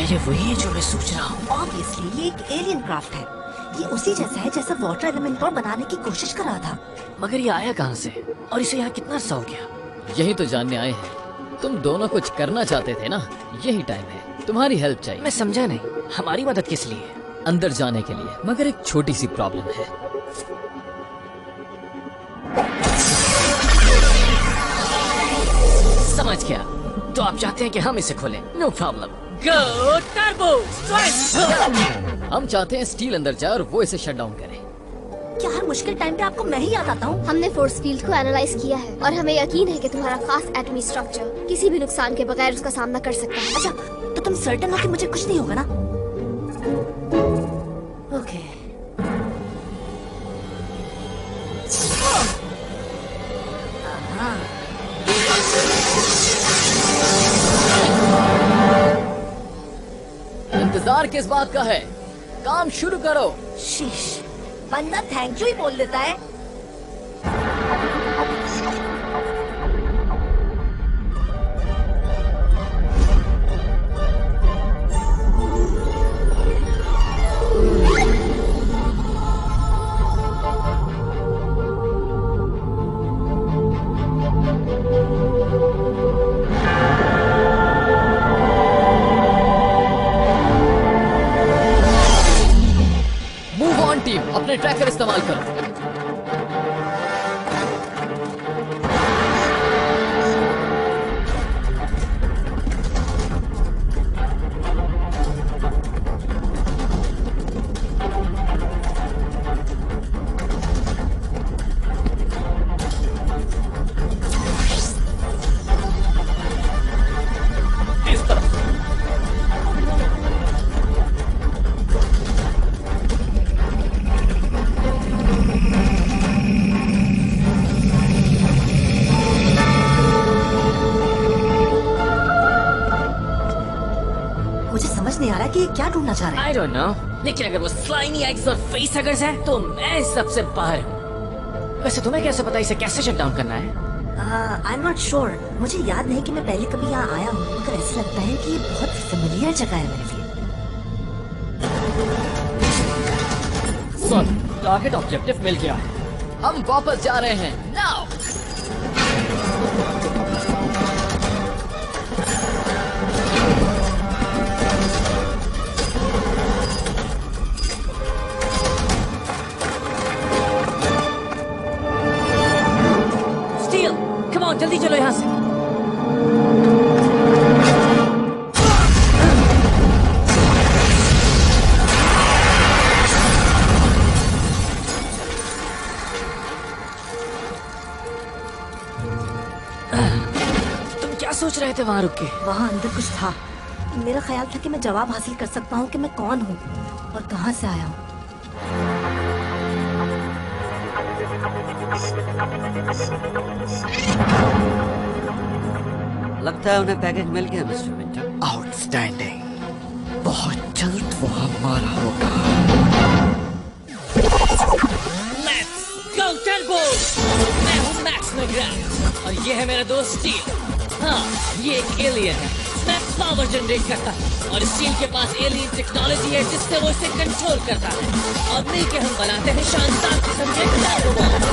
ये वही है जो मैं सोच रहा हूँ। ऑब्वियसली ये एक एलियन क्राफ्ट है। ये उसी जैसा है जैसा वाटर एलिमेंट को बनाने की कोशिश कर रहा था। मगर ये आया कहाँ से और इसे यहाँ कितना अर्सा हो गया? यही तो जानने आए हैं। तुम दोनों कुछ करना चाहते थे ना, यही टाइम है। तुम्हारी हेल्प चाहिए। मैं समझा नहीं, हमारी मदद किस लिए? अंदर जाने के लिए, मगर एक छोटी सी प्रॉब्लम है। समझ गया। तो आप चाहते हैं कि हम इसे खोलें? No problem. Go turbo strike. हम चाहते हैं स्टील अंदर जाए और वो इसे शट डाउन करे। क्या हर मुश्किल टाइम पे आपको मैं ही याद आता हूँ? हमने फोर्स फील्ड को एनालाइज किया है और हमें यकीन है कि तुम्हारा खास एटमी स्ट्रक्चर किसी भी नुकसान के बगैर उसका सामना कर सकता है। अच्छा, तो तुम सर्टेन हो कि मुझे कुछ नहीं होगा ना? ओके। इंतजार किस बात का है? काम शुरू करो। शीश, बंदा थैंक यू ही बोल देता है। मूव ऑन टीम, अपने ट्रैकर इस्तेमाल करो। मुझे समझ नहीं आ रहा कि ये क्या ढूंढना चाह रहा है। I don't know, लेकिन अगर वो स्लाइमी एग्स और फेस हगर्स है तो मैं सबसे बाहर हूँ। वैसे तुम्हें कैसे पता इसे कैसे शट डाउन करना है? I am not sure. मुझे याद नहीं कि मैं पहले कभी यहाँ आया हूँ, मगर ऐसा लगता है कि ये बहुत फेमिलियर जगह है मेरे लिए। सुन, टारगेट ऑब्जेक्टिव मिल गया है। हम वापस जा रहे हैं। नाउ स्टील, कम ऑन, जल्दी चलो यहाँ से। तुम क्या सोच रहे थे वहाँ रुक के? वहाँ अंदर कुछ था। मेरा ख्याल था कि मैं जवाब हासिल कर सकता हूँ कि मैं कौन हूँ और कहाँ से आया हूँ। लगता है उन्हें पैकेज मिल गया मिस्टर विंटर। आउटस्टैंडिंग। बहुत जल्द वो हमारा होगा। Let's go turbo! मैं हूँ मैक्स मैग्राथ और ये है मेरा दोस्त स्टील। हाँ, ये एक एलियन है। मैं पावर जनरेट करता हूँ और स्टील के पास एलियन टेक्नोलॉजी है जिससे वो इसे कंट्रोल करता है और मिलके हम बनाते हैं शानदार किस्म के टर्बो बॉम्ब।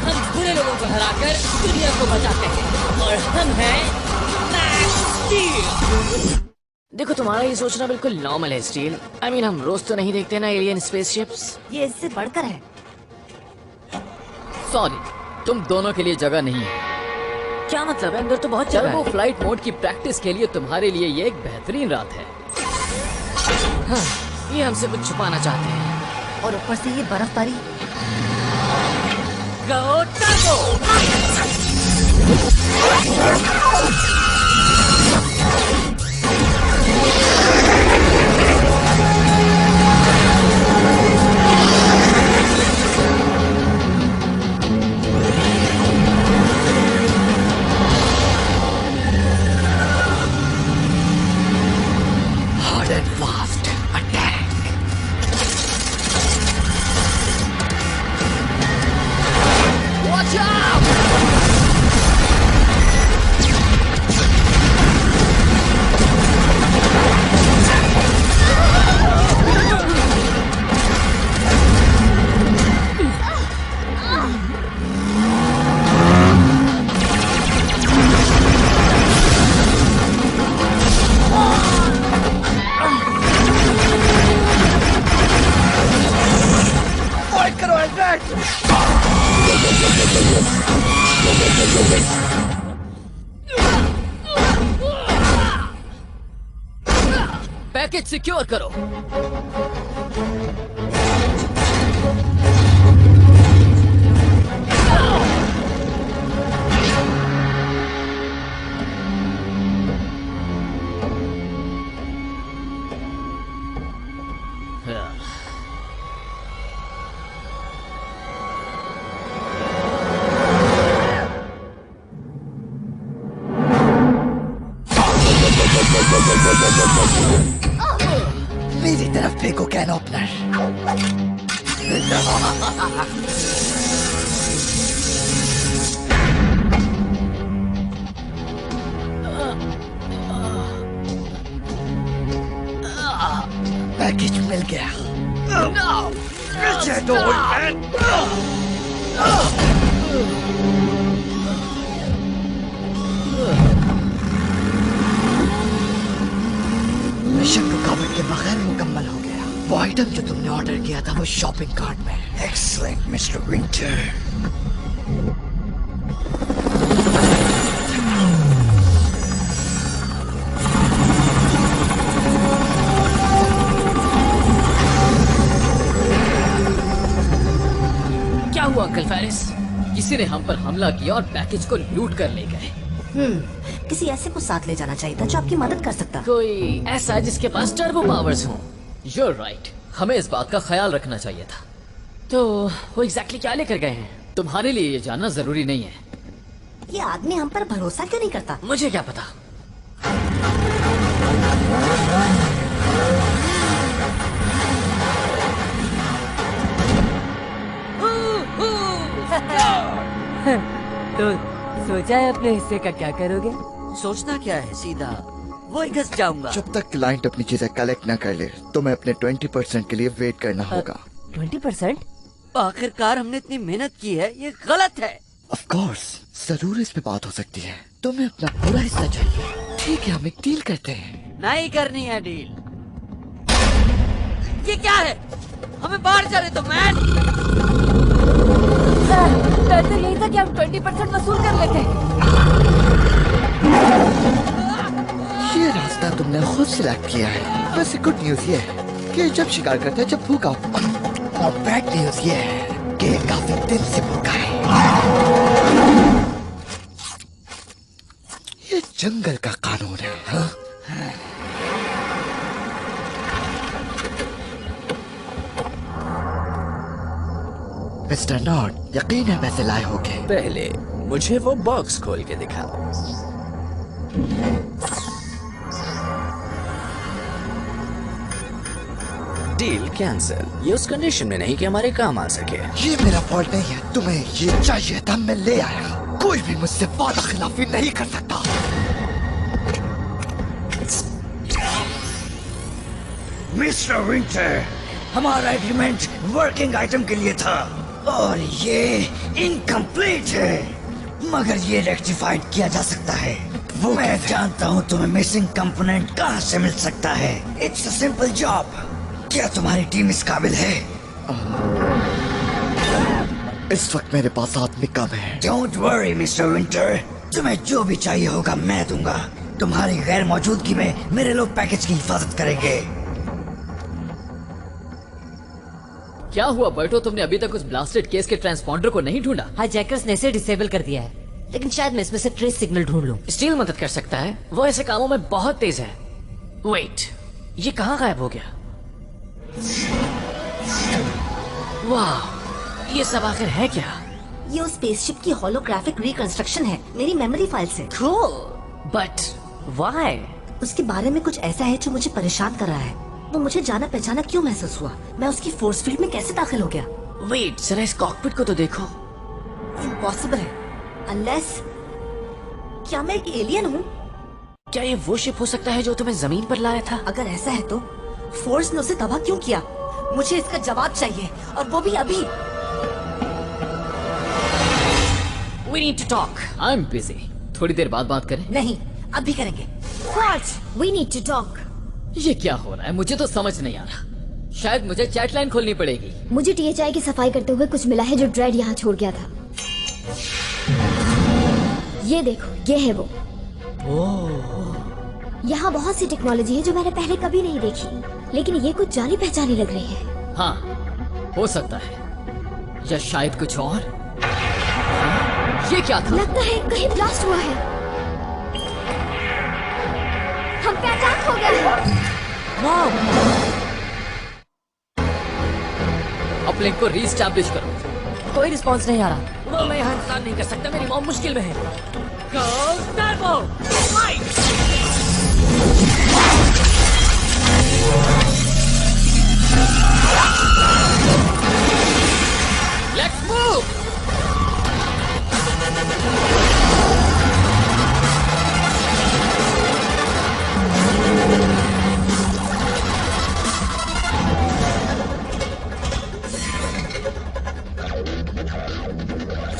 हम बुरे लोगों को हराकर दुनिया को बचाते हैं और हम हैं मैक्स स्टील। देखो, तुम्हारा ये सोचना बिल्कुल नॉर्मल है स्टील। I mean, हम रोज तो नहीं देखते ना एलियन स्पेसशिप्स। ये इससे बढ़कर है। सॉरी, तुम दोनों के लिए जगह नहीं है। क्या मतलब है? अंदर तो बहुत जगह टर्बो है। फ्लाइट मोड की प्रैक्टिस के लिए तुम्हारे लिए ये एक बेहतरीन रात है। हाँ, ये हमसे कुछ छुपाना चाहते हैं। और ऊपर से ये बर्फबारी। Go turbo! Hard and fast attack. Watch out! Package secure करो। मेरी तरफ फेंको कैन ओपनर। पैकेज मिल गया। मिशन रुकावट के बगैर मुकम्मल हो गया। वो आइटम जो तुमने ऑर्डर किया था वो शॉपिंग कार्ट में है। Excellent mister winter. क्या हुआ अंकल फेरिस? किसी ने हम पर हमला किया और पैकेज को लूट कर ले गए। किसी ऐसे को साथ ले जाना चाहिए था जो आपकी मदद कर सकता। कोई ऐसा जिसके पास टर्बो पावर्स हो। You're right. हमें इस बात का ख्याल रखना चाहिए था। तो वो एग्जैक्टली क्या लेकर गए हैं? तुम्हारे लिए ये जानना जरूरी नहीं है। ये आदमी हम पर भरोसा क्यों नहीं करता? मुझे क्या पता। तो सोचा है अपने हिस्से का क्या करोगे? सोचना क्या है, सीधा वो ही घस जाऊंगा। जब तक क्लाइंट अपनी चीजें कलेक्ट न कर ले तो मैं अपने 20% के लिए वेट करना होगा। 20%? आखिरकार हमने इतनी मेहनत की है, ये गलत है। ऑफ कोर्स, जरूर इस पे बात हो सकती है। तुम्हें अपना पूरा हिस्सा चाहिए। ठीक है, हम एक डील करते हैं। नहीं करनी है डील। ये क्या है? हमें बाहर जाने दो मैन। सर तो यही था कि हम 20% वसूल कर लेते। ये रास्ता तुमने खुद सिलेक्ट किया है। वैसे गुड न्यूज ये है कि जब शिकार करता है जब भूखा, और बैड न्यूज ये है कि काफी दिन से भूखा है। ये जंगल का कानून है। हाँ? मिस्टर नॉट, यकीन है पैसे लाए होंगे। पहले मुझे वो बॉक्स खोल के दिखाओ। Deal cancel. ये उस कंडीशन में नहीं कि हमारे काम आ सके। ये मेरा फॉल्ट नहीं है। तुम्हें ये चाहिए था, मैं ले आया। कोई भी मुझसे वादा खिलाफी नहीं कर सकता। मिस्टर विंटर, हमारा एग्रीमेंट वर्किंग आइटम के लिए था और ये इनकम्प्लीट है, मगर ये रेक्टिफाइड किया जा सकता है। वो मैं जानता हूँ तुम्हें मिसिंग कंपोनेंट कहाँ से मिल सकता है। It's a simple job. क्या तुम्हारी टीम इस काबिल है? इस वक्त मेरे पास आदमी कम है। डोंट वरी मिस्टर विंटर, तुम्हें जो भी चाहिए होगा मैं दूंगा। तुम्हारी गैर मौजूदगी में मेरे लोग पैकेज की हिफाजत करेंगे। क्या हुआ बर्टो, तुमने अभी तक उस ब्लास्टेड केस के ट्रांसपॉन्डर को नहीं ढूंढा? हाईजैकर्स ने इसे डिसेबल कर दिया है, लेकिन शायद मैं इसमें से ट्रेस सिग्नल ढूंढ लूं। स्टील मदद कर सकता है, वो ऐसे कामों में बहुत तेज है। वेट, ये कहाँ गायब हो गया? वाह, ये सब आखिर है क्या? ये उस स्पेसशिप की होलोग्राफिक रिकंस्ट्रक्शन है मेरी मेमोरी फाइल से। Cool, but why? उसके बारे में कुछ ऐसा है जो मुझे परेशान कर रहा है। वो मुझे जाना पहचाना क्यों महसूस हुआ? मैं उसकी फोर्स फील्ड में कैसे दाखिल हो गया? वेट, जरा इस कॉकपिट को तो देखो। इम्पॉसिबल है, अनलेस क्या मैं एक एलियन हूँ? क्या ये वो शिप हो सकता है जो तुम्हें जमीन पर लाया था? अगर ऐसा है तो फोर्स ने उसे तबाह क्यों किया? मुझे इसका जवाब चाहिए, और वो भी अभी। We need to talk. I'm busy. थोड़ी देर बाद बात करें? नहीं, अभी करेंगे। What? We need to talk. ये क्या हो रहा है? मुझे तो समझ नहीं आ रहा। शायद मुझे चैट लाइन खोलनी पड़ेगी। मुझे THI की सफाई करते हुए कुछ मिला है जो ड्रेड यहाँ छोड़ गया था। ये देखो, ये है वो। यहाँ बहुत सी टेक्नोलॉजी है जो मैंने पहले कभी नहीं देखी, लेकिन ये कुछ जानी पहचानी लग रही है। हाँ, हो सकता है, या शायद कुछ और। ये क्या था? लगता है कहीं ब्लास्ट हुआ है। हम पे अटैक हो गया है। अब लिंक को रीस्टैब्लिश करो। कोई रिस्पॉन्स नहीं आ रहा। वो मैं यहाँ इंतजार नहीं कर सकता, मेरी मॉम मुश्किल में है। Go Turbo! Fight! Let's move!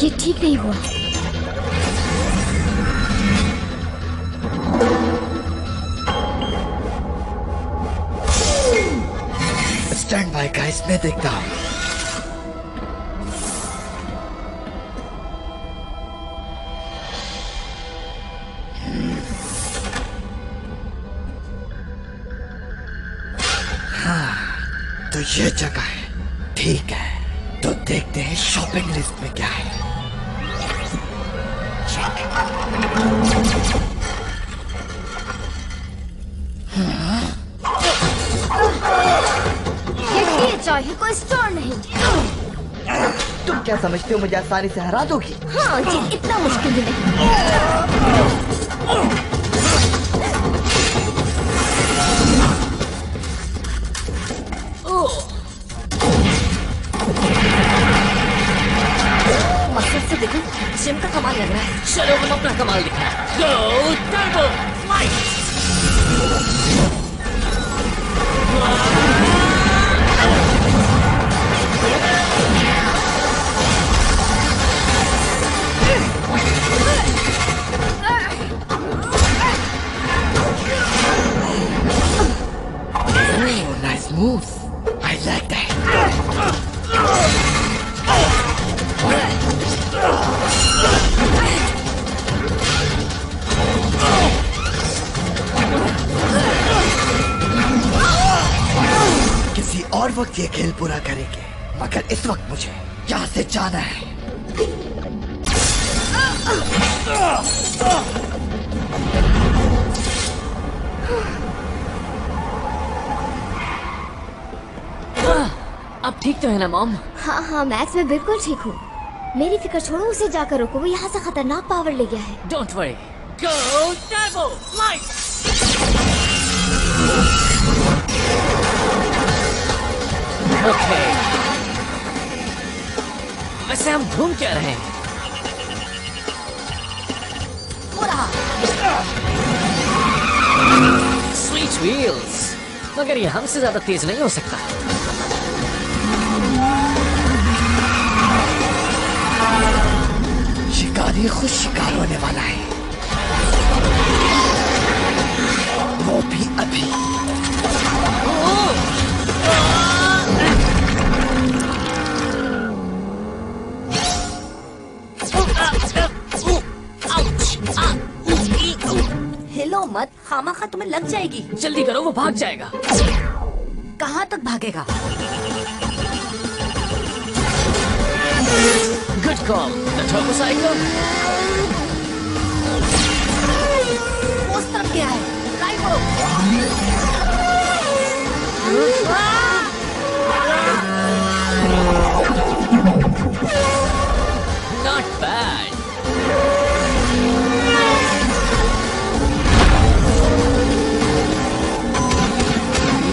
ये ठीक नहीं हुआ। स्टैंड बाय गाइस, मैं देखता हूँ। हाँ, तो ये जगह है। ठीक है, तो देखते हैं शॉपिंग लिस्ट में क्या है। ये THI है, कोई स्टोर नहीं। तुम क्या समझते हो मुझे आसानी से हरा दोगी? हाँ जी, इतना मुश्किल भी नहीं। मकसद से देखो, जिम का कमाल लग रहा है। चलो हम अपना कमाल दिखाएं। Go Turbo! Fight! Oh, nice moves. I like that. किसी और वक्त ये खेल पूरा करेंगे, मगर इस वक्त मुझे यहाँ से जाना है। अब ठीक तो है ना मॉम? हाँ हाँ मैक्स, मैं बिल्कुल ठीक हूँ। मेरी फिक्र छोड़ो, उसे जाकर रोको। वो यहाँ से खतरनाक पावर ले गया है। Don't worry. Go Turbo! Fight! Okay. वैसे हम घूम क्या रहे हैं? Sweet wheels. मगर ये हमसे ज्यादा तेज नहीं हो सकता। शिकारी खुद शिकार होने वाला है, वो भी अभी। हिलो मत, खामखा तुम्हें लग जाएगी। जल्दी करो, वो भाग जाएगा। कहाँ तक भागेगा? Good call. The turbo cycle. उस तरफ क्या है? ड्राइव करो। Not bad.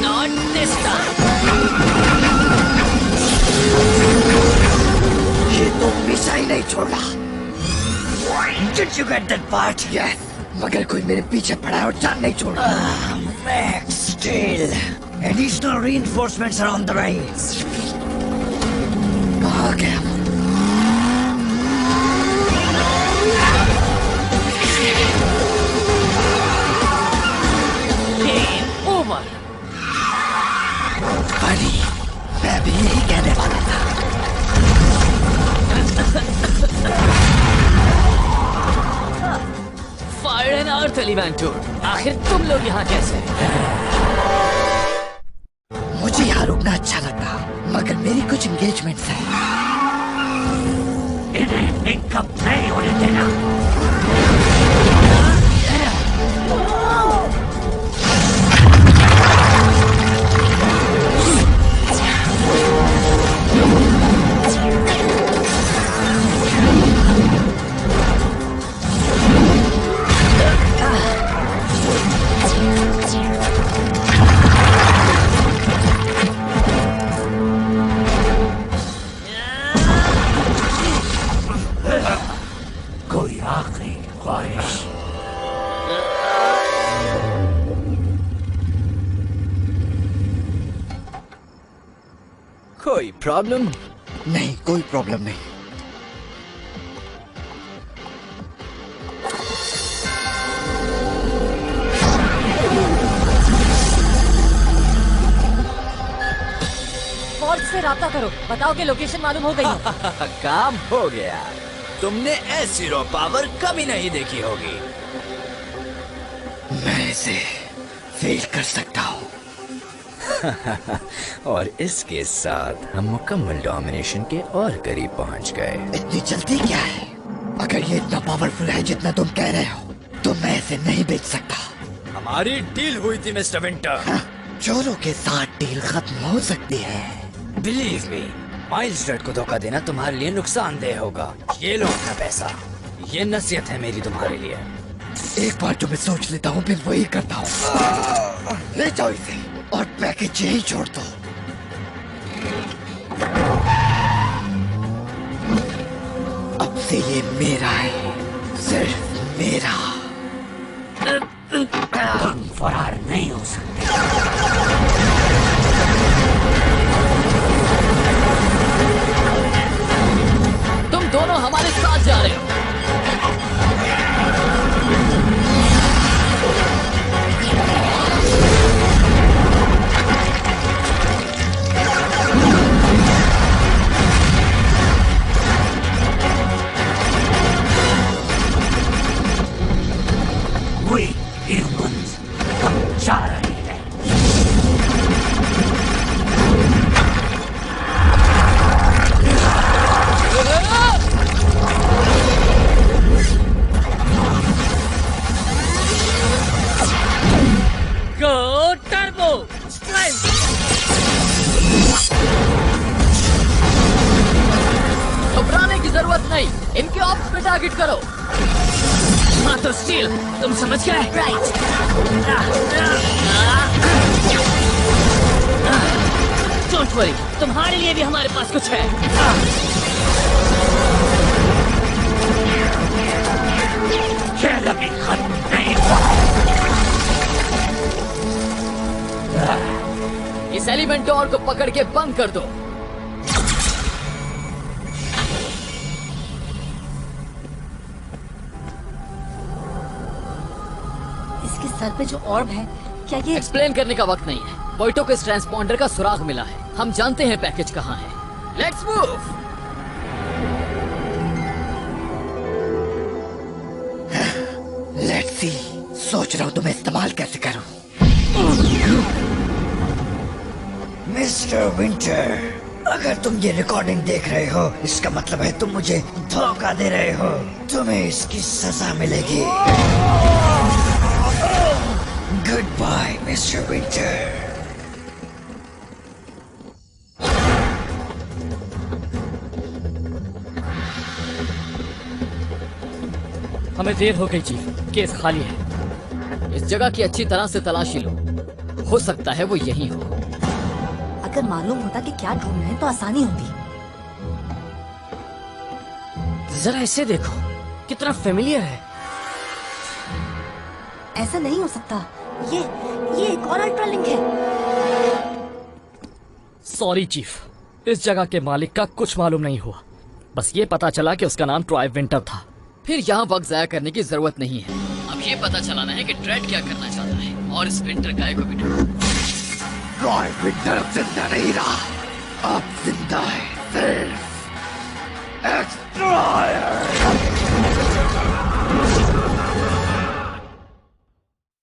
Not this time. ये तो पीछा ही नहीं छोड़ा। Did you get that part? Yes, मगर कोई मेरे पीछे पड़ा है और जान नहीं छोड़ रहा। Max Steel. Additional reinforcements are on the rise. कहाँ गया? Game over. Buddy. भी यही कहने वाला था। फायर एंड अर्थ एलिमेंटल, आखिर तुम लोग यहाँ कैसे? मुझे यहाँ रुकना अच्छा लगता, मगर मेरी कुछ एंगेजमेंट्स हैं। इन्हें एक कप नहीं होने देना। कोई आखिरी ख्वाहिश? कोई प्रॉब्लम? नहीं, कोई प्रॉब्लम नहीं। फॉर्ज से राब्ता करो, बताओ कि लोकेशन मालूम हो गई है। काम हो गया। तुमने ऐसी रो पावर कभी नहीं देखी होगी। मैं इसे फेल कर सकता हूँ। और इसके साथ हम मुकम्मल डोमिनेशन के और करीब पहुंच गए। इतनी जल्दी क्या है? अगर ये इतना पावरफुल है जितना तुम कह रहे हो, तो मैं इसे नहीं बेच सकता। हमारी डील हुई थी मिस्टर विंटर। हाँ, चोरों के साथ डील खत्म हो सकती है। बिलीव मी, माइल्स रेड को धोखा देना तुम्हारे लिए नुकसानदेह होगा। ये लो अपना पैसा, ये नसीहत है मेरी तुम्हारे लिए। एक बार जो मैं सोच लेता हूँ फिर वही करता हूँ। ले जाओ इसे और पैकेज यही छोड़ दो। अब से ये मेरा है, सिर्फ मेरा। तुम फरार नहीं हो सकते। तुम दोनों हमारे साथ जा रहे हो। जा रही है। Go Turbo Strength! घबराने की जरूरत नहीं, इनके ऑप्स पे टारगेट करो। हाँ तो स्टील, तुम समझ गए? राइट। डोंट वरी, तुम्हारे लिए भी हमारे पास कुछ है। खेल अभी खत्म नहीं हुआ। इस एलिमेंट डोर को पकड़ के बंद कर दो। इसके सर पे जो ऑर्ब है, क्या ये? एक्सप्लेन करने का वक्त नहीं है। पोइटो को इस ट्रांसपॉन्डर का सुराग मिला है। हम जानते हैं पैकेज कहाँ है। Let's move. Let's see. सोच रहा हूँ तुम्हें इस्तेमाल कैसे करूँ। मिस्टर विंटर, अगर तुम ये रिकॉर्डिंग देख रहे हो, इसका मतलब है तुम मुझे धोखा दे रहे हो। तुम्हें इसकी सजा मिलेगी। Goodbye mister Winter. हमें देर हो गई चीफ, केस खाली है। इस जगह की अच्छी तरह से तलाशी लो, हो सकता है वो यही हो। अगर मालूम होता कि क्या ढूंढ रहे हैं तो आसानी होती। जरा इसे देखो, कितना फेमिलियर है। ऐसा नहीं हो सकता। ये एक और अल्ट्रा लिंक है। सॉरी चीफ, इस जगह के मालिक का कुछ मालूम नहीं हुआ। बस ये पता चला कि उसका नाम ट्रॉय विंटर था। फिर यहाँ वक्त जाया करने की जरूरत नहीं है। अब ये पता चलाना है कि ड्रेड क्या करना चाहता है और इस विंटर गाय को भी ढूंढो। ट्रॉय विंटर अब जिंदा नहीं रहा। अब जिंदा है सिर्फ एक्सट्रॉयर।